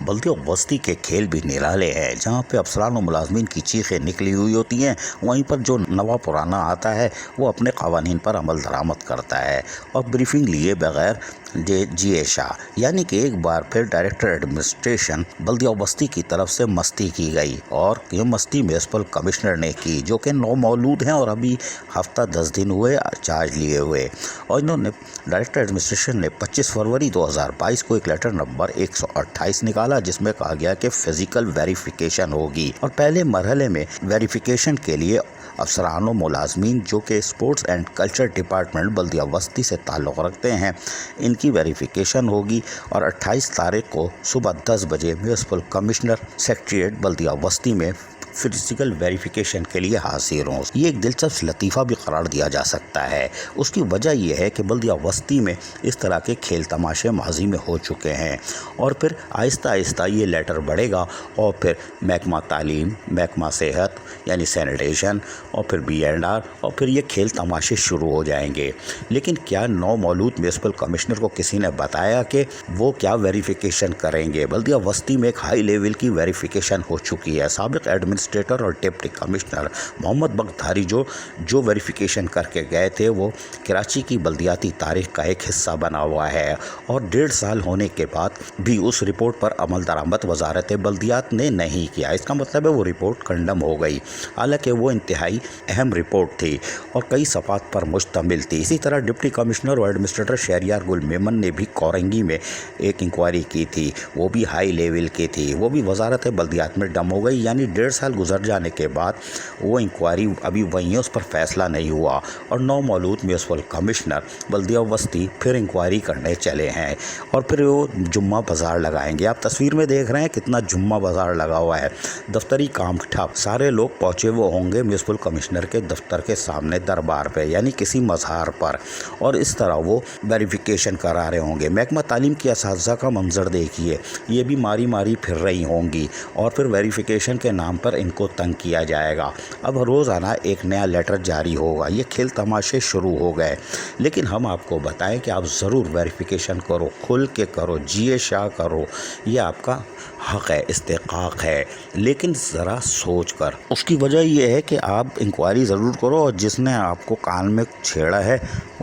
बल्दिया बस्ती के खेल भी निराले हैं। जहाँ पे अफसरान और मुलाजमीन की चीखें निकली हुई होती हैं, वहीं पर जो नवा पुराना आता है वो अपने कवानीन पर अमल दरामद करता है और ब्रीफिंग लिए बगैर जी शाह यानी कि एक बार फिर डायरेक्टर एडमिनिस्ट्रेशन बल्दिया बस्ती की तरफ से मस्ती की गई और ये मस्ती म्यूनसिपल कमिश्नर ने की, जो कि नौ मौलूद हैं और अभी हफ्ता 10 दिन हुए चार्ज लिए हुए। और इन्होंने डायरेक्टर एडमिनिस्ट्रेशन ने 25 फरवरी 2022 को एक लेटर नंबर 128 निकाला, जिसमें कहा गया कि फिजिकल वेरिफिकेशन होगी और पहले मरहले में वेरिफिकेशन के लिए अफसरान मुलाजमीन जो कि स्पोर्ट्स एंड कल्चर डिपार्टमेंट बल्दिया बस्ती से ताल्लुक़ रखते हैं, इनकी वेरिफिकेशन होगी और 28 तारीख को सुबह 10 बजे म्यूनसिपल कमिश्नर सेक्रेटेरिएट बल्दिया बस्ती में फिजिकल वेरिफिकेशन के लिए हाजिर हों। ये एक दिलचस्प लतीफ़ा भी करार दिया जा सकता है। उसकी वजह यह है कि बल्दिया बस्ती में इस तरह के खेल तमाशे माजी में हो चुके हैं और फिर आहिस्ता आहिस्ता ये लेटर बढ़ेगा और फिर महकमा तालीम, महकमा सेहत यानी सैनिटेशन और फिर B&R और फिर ये खेल तमाशे शुरू हो जाएंगे। लेकिन क्या नौ मौलूद म्यूनसिपल कमिश्नर को किसी ने बताया कि वो क्या वेरिफिकेशन करेंगे? बल्दिया बस्ती में एक हाई लेवल की वेरिफिकेशन हो चुकी है। साबिक एडमिनिस्ट्रेटर और डिप्टी कमिश्नर मोहम्मद बख्तारी जो वेरिफिकेशन करके गए थे, वो कराची की बल्दियाती तारीख का एक हिस्सा बना हुआ है और 1.5 साल होने के बाद भी उस रिपोर्ट पर अमल दरामद वजारत बल्दियात ने नहीं किया। इसका मतलब है वो रिपोर्ट कंडम हो गई, हालांकि वो इंतहाई अहम रिपोर्ट थी और कई सफ़ात पर मुश्तमिल थी। इसी तरह डिप्टी कमिश्नर और एडमिनिस्ट्रेटर शहरियार गुल मेमन ने भी कोरंगी में एक इंक्वायरी की थी, वो भी हाई लेवल की थी, वो भी वजारत बल्दियात में डम हो गई। यानी 1.5 साल गुजर जाने के बाद वो इंक्वायरी अभी वहीं है, उस पर फैसला नहीं हुआ और नौ मौलूद म्यूनसिपल कमिश्नर बल्दिया बस्ती फिर इंक्वायरी करने चले हैं और फिर वो जुम्मा बाज़ार लगाएंगे। आप तस्वीर में देख रहे हैं कितना जुम्मा बाज़ार लगा हुआ है, दफ्तरी काम ठप, सारे लोग पहुँचे वो होंगे म्यूनसिपल कमिश्नर के दफ्तर के सामने दरबार पे यानी किसी मज़ार पर, और इस तरह वो वेरिफिकेशन करा रहे होंगे। महकमा तालीम की असातिज़ा का मंजर देखिए, ये भी मारी मारी फिर रही होंगी और फिर वेरिफिकेशन के नाम पर इनको तंग किया जाएगा। अब रोज़ाना एक नया लेटर जारी होगा। ये खेल तमाशे शुरू हो गए, लेकिन हम आपको बताएं कि आप ज़रूर वेरिफिकेशन करो, खुल के करो, जी शाह करो, ये आपका हक़ है, इस्तेक़ाक़ है, लेकिन ज़रा सोच कर। उसकी वजह यह है कि आप इंक्वायरी ज़रूर करो और जिसने आपको कान में छेड़ा है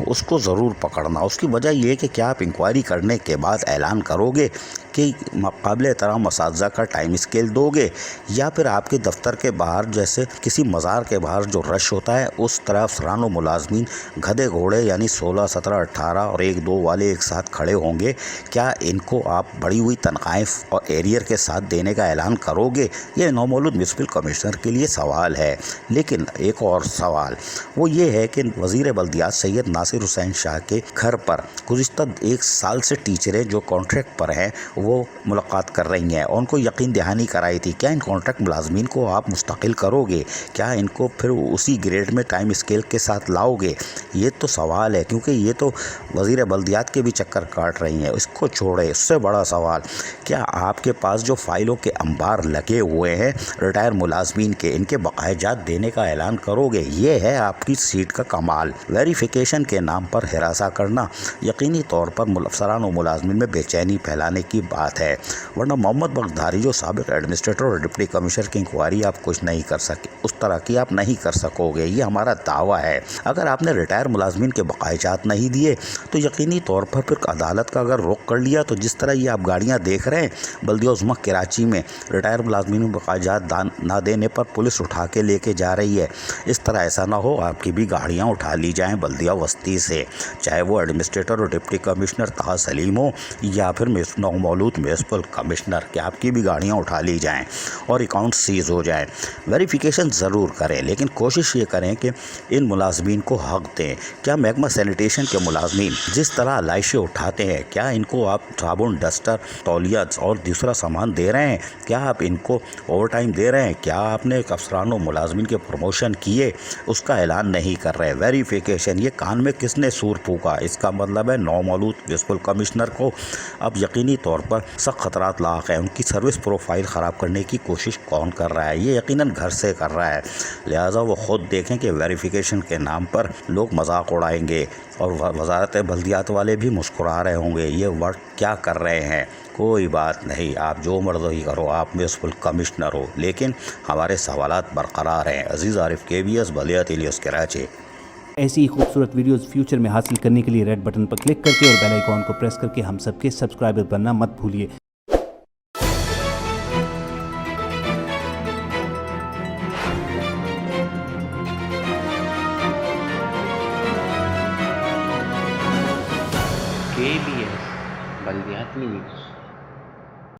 उसको ज़रूर पकड़ना। उसकी वजह यह है कि क्या आप इंक्वायरी करने के बाद ऐलान करोगे कि काबिल एहतराम असातिज़ा का टाइम स्केल दोगे, या फिर आपके दफ्तर के बाहर जैसे किसी मज़ार के बाहर जो रश होता है उस तरह अफसरान व मुलाजमीन गधे घोड़े यानी 16, 17, 18 और 1-2 वाले एक साथ खड़े होंगे? क्या इनको आप बढ़ी हुई तनख्वाहें और एरियर के साथ देने का ऐलान करोगे? ये नौ मौलूद म्यूनसिपल कमिश्नर के लिए सवाल है। लेकिन एक और सवाल वो ये है कि वज़ीर बल्दियात सैयद नासिर हुसैन शाह के घर पर गुज़िश्ता 1 साल से टीचरें जो कॉन्ट्रैक्ट पर हैं वो मुलाकात कर रही हैं और उनको यकीन दहानी कराई थी। क्या इन कॉन्ट्रैक्ट मुलाजमीन को आप मुस्तकिल करोगे? क्या इनको फिर उसी ग्रेड में टाइम स्केल के साथ लाओगे? ये तो सवाल है, क्योंकि ये तो वज़ीर बल्दियात के भी चक्कर काट रही हैं। इसको छोड़े, उससे बड़ा सवाल, क्या आपके पास जो फाइलों के अंबार लगे हुए हैं रिटायर मुलाजमीन के, इनके बकायाजात देने का ऐलान करोगे? ये है आपकी सीट का कमाल। वेरिफिकेशन के नाम पर हिरासा करना यकीनी तौर पर अफसरान और मुलाजमीन में बेचैनी फैलाने की बात है, वरना मोहम्मद बख्तारी जो साबिक एडमिनिस्ट्रेटर और डिप्टी कमिश्नर की इंक्वायरी आप कुछ नहीं कर सके, उस तरह की आप नहीं कर सकोगे। ये हमारा दावा है। अगर आपने रिटायर मुलाजमीन के बकायाजात नहीं दिए तो यकीनी तौर पर फिर अदालत का अगर रोक कर लिया तो जिस तरह ये आप गाड़ियाँ देख रहे हैं बल्दिया उज़्मा कराची में रिटायर मुलाजमीन को बकायाजात ना देने पर पुलिस उठा के लेके जा रही है, इस तरह ऐसा ना हो आपकी भी गाड़ियाँ उठा ली जाएँ बल्दिया बस्ती से, चाहे वो एडमिनिस्ट्रेटर और डिप्टी कमिश्नर ताहा सलीम हो या फिर नौ मौलूद म्यूनसिपल कमिश्नर, कि आपकी भी गाड़ियाँ उठा ली जाएं और अकाउंट सीज हो जाएं। वेरिफिकेशन ज़रूर करें, लेकिन कोशिश ये करें कि इन मुलाजमीन को हक़ दें। क्या महकमा सैनिटेशन के मुलाजमीन जिस तरह लाइशें उठाते हैं, क्या इनको आप साबुन, डस्टर, तौलिया और दूसरा सामान दे रहे हैं? क्या आप इनको ओवर टाइम दे रहे हैं? क्या आपने अफसरान व मुलाजमीन के प्रमोशन किए? उसका ऐलान नहीं कर रहे। वेरिफिकेशन, ये कान में किसने सूर फूका? इसका मतलब है नौ मौलूद म्यूनसिपल कमिश्नर को अब यकीनी तौर پر سخت خطرات لاحق ہیں۔ ان کی سروس پروفائل خراب کرنے کی کوشش کون کر رہا ہے؟ یہ یقیناً گھر سے کر رہا ہے، لہٰذا وہ خود دیکھیں کہ ویریفیکیشن کے نام پر لوگ مذاق اڑائیں گے اور وزارت بلدیات والے بھی مسکرا رہے ہوں گے، یہ ورک کیا کر رہے ہیں۔ کوئی بات نہیں، آپ جو مرضی کرو، آپ میونسپل کمشنر ہو، لیکن ہمارے سوالات برقرار ہیں۔ عزیز عارف KBS بلدیاتی نیوز کراچی۔ ایسی ہی خوبصورت ویڈیوز فیوچر میں حاصل کرنے کے لیے ریڈ بٹن پر کلک کر کے اور بیل آئیکن کو پریس کر کے ہم سب کے سبسکرائبر بننا مت بھولیے۔ KBS بلدیاتی نیوز۔